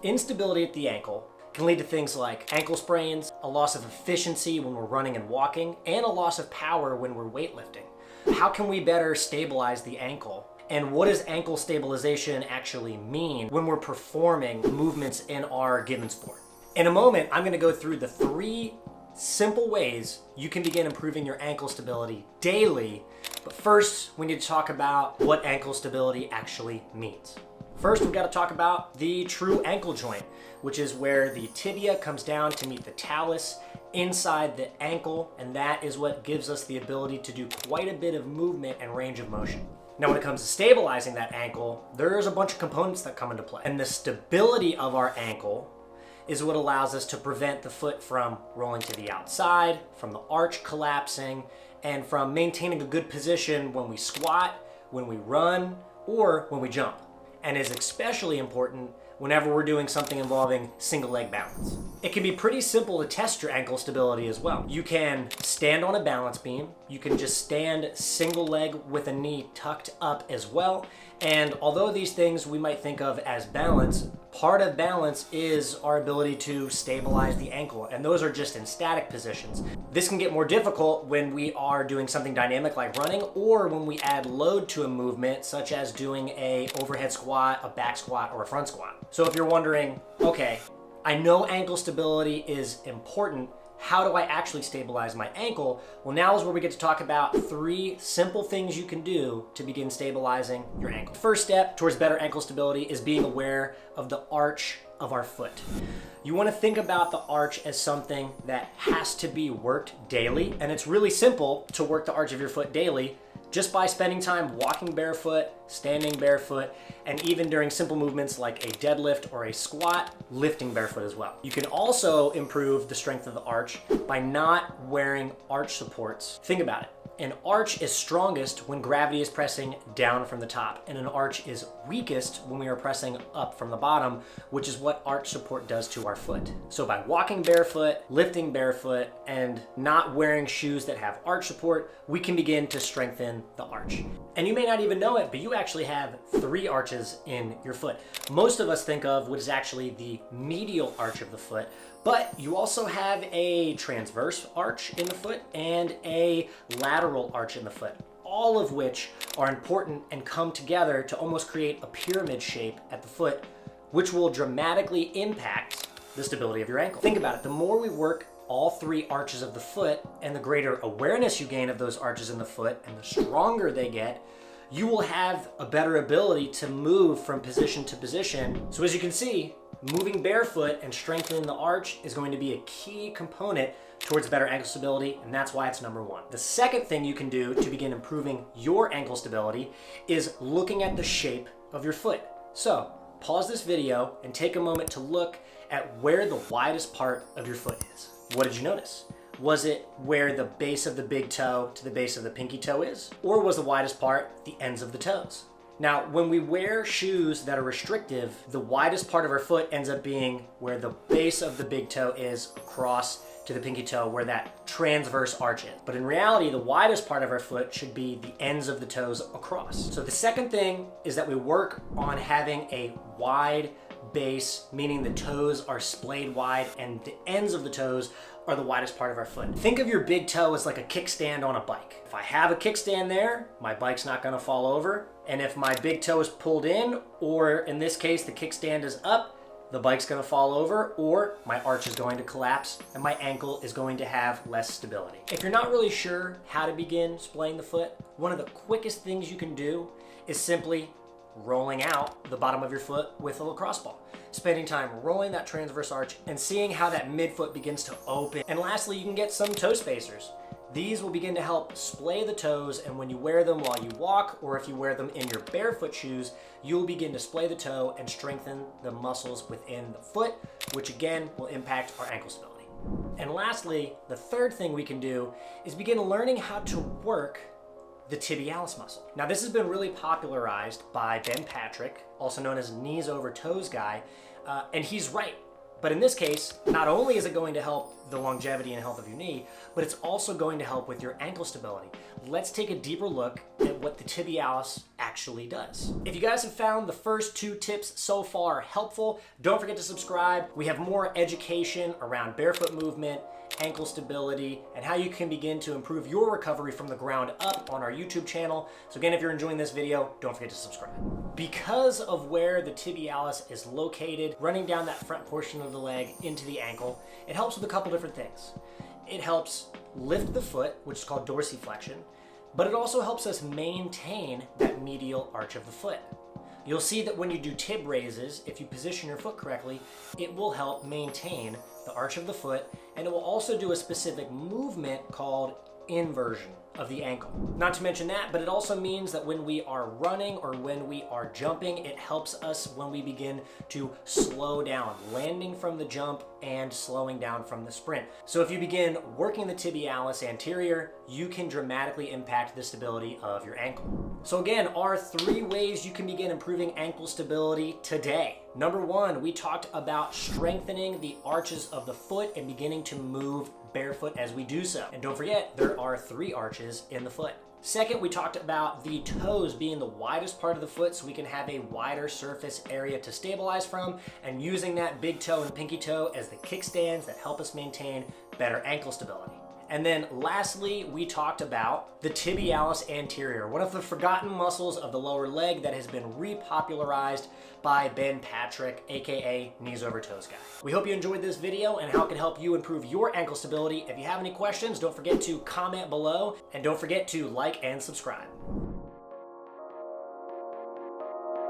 Instability at the ankle can lead to things like ankle sprains, a loss of efficiency when we're running and walking, and a loss of power when we're weightlifting. How can we better stabilize the ankle? And what does ankle stabilization actually mean when we're performing movements in our given sport? In a moment, I'm going to go through the 3 simple ways you can begin improving your ankle stability daily. But first, we need to talk about what ankle stability actually means. First, we've got to talk about the true ankle joint, which is where the tibia comes down to meet the talus inside the ankle, and that is what gives us the ability to do quite a bit of movement and range of motion. Now, when it comes to stabilizing that ankle, there's a bunch of components that come into play. And the stability of our ankle is what allows us to prevent the foot from rolling to the outside, from the arch collapsing, and from maintaining a good position when we squat, when we run, or when we jump. And is especially important whenever we're doing something involving single leg balance. It can be pretty simple to test your ankle stability as well. You can stand on a balance beam. You can just stand single leg with a knee tucked up as well. And although these things we might think of as balance, part of balance is our ability to stabilize the ankle, and those are just in static positions. This can get more difficult when we are doing something dynamic like running, or when we add load to a movement such as doing a overhead squat, a back squat, or a front squat. So if you're wondering, okay, I know ankle stability is important, how do I actually stabilize my ankle? Well, now is where we get to talk about 3 simple things you can do to begin stabilizing your ankle. First step towards better ankle stability is being aware of the arch of our foot. You want to think about the arch as something that has to be worked daily, and it's really simple to work the arch of your foot daily just by spending time walking barefoot, standing barefoot, and even during simple movements like a deadlift or a squat, lifting barefoot as well. You can also improve the strength of the arch by not wearing arch supports. Think about it. An arch is strongest when gravity is pressing down from the top, and an arch is weakest when we are pressing up from the bottom, which is what arch support does to our foot. So by walking barefoot, lifting barefoot, and not wearing shoes that have arch support, we can begin to strengthen the arch. And you may not even know it, but you actually have 3 arches in your foot. Most of us think of what is actually the medial arch of the foot, but you also have a transverse arch in the foot and a lateral arch in the foot, all of which are important and come together to almost create a pyramid shape at the foot, which will dramatically impact the stability of your ankle. Think about it. The more we work all 3 arches of the foot, and the greater awareness you gain of those arches in the foot, and the stronger they get, you will have a better ability to move from position to position. So as you can see, moving barefoot and strengthening the arch is going to be a key component towards better ankle stability, and that's why it's number 1. The second thing you can do to begin improving your ankle stability is looking at the shape of your foot. So pause this video and take a moment to look at where the widest part of your foot is. What did you notice? Was it where the base of the big toe to the base of the pinky toe is? Or was the widest part the ends of the toes? Now, when we wear shoes that are restrictive, the widest part of our foot ends up being where the base of the big toe is across to the pinky toe, where that transverse arch is. But in reality, the widest part of our foot should be the ends of the toes across. So the second thing is that we work on having a wide base, meaning the toes are splayed wide and the ends of the toes are the widest part of our foot. Think of your big toe as like a kickstand on a bike. If I have a kickstand there, my bike's not gonna fall over. And if my big toe is pulled in, or in this case, the kickstand is up, the bike's gonna fall over, or my arch is going to collapse and my ankle is going to have less stability. If you're not really sure how to begin splaying the foot, one of the quickest things you can do is simply rolling out the bottom of your foot with a lacrosse ball. Spending time rolling that transverse arch and seeing how that midfoot begins to open. And lastly, you can get some toe spacers. These will begin to help splay the toes, and when you wear them while you walk, or if you wear them in your barefoot shoes, you'll begin to splay the toe and strengthen the muscles within the foot, which again will impact our ankle stability. And lastly, the third thing we can do is begin learning how to work the tibialis muscle. Now, this has been really popularized by Ben Patrick, also known as knees over toes guy, and he's right. But in this case, not only is it going to help the longevity and health of your knee, but it's also going to help with your ankle stability. Let's take a deeper look at what the tibialis actually does. If you guys have found the first 2 tips so far helpful, don't forget to subscribe. We have more education around barefoot movement, ankle stability, and how you can begin to improve your recovery from the ground up on our YouTube channel. So again, if you're enjoying this video, don't forget to subscribe. Because of where the tibialis is located, running down that front portion of the leg into the ankle, it helps with a couple different things. It helps lift the foot, which is called dorsiflexion, but it also helps us maintain that medial arch of the foot. You'll see that when you do tib raises, if you position your foot correctly, it will help maintain the arch of the foot, and it will also do a specific movement called inversion of the ankle. Not to mention that, but it also means that when we are running or when we are jumping, it helps us when we begin to slow down, landing from the jump and slowing down from the sprint. So if you begin working the tibialis anterior, you can dramatically impact the stability of your ankle. So again, our 3 ways you can begin improving ankle stability today. Number 1, we talked about strengthening the arches of the foot and beginning to move barefoot as we do so. And don't forget, there are 3 arches in the foot. Second, we talked about the toes being the widest part of the foot so we can have a wider surface area to stabilize from, and using that big toe and pinky toe as the kickstands that help us maintain better ankle stability. And then lastly, we talked about the tibialis anterior, one of the forgotten muscles of the lower leg that has been repopularized by Ben Patrick, aka Knees Over Toes Guy. We hope you enjoyed this video and how it can help you improve your ankle stability. If you have any questions, don't forget to comment below, and don't forget to like and subscribe.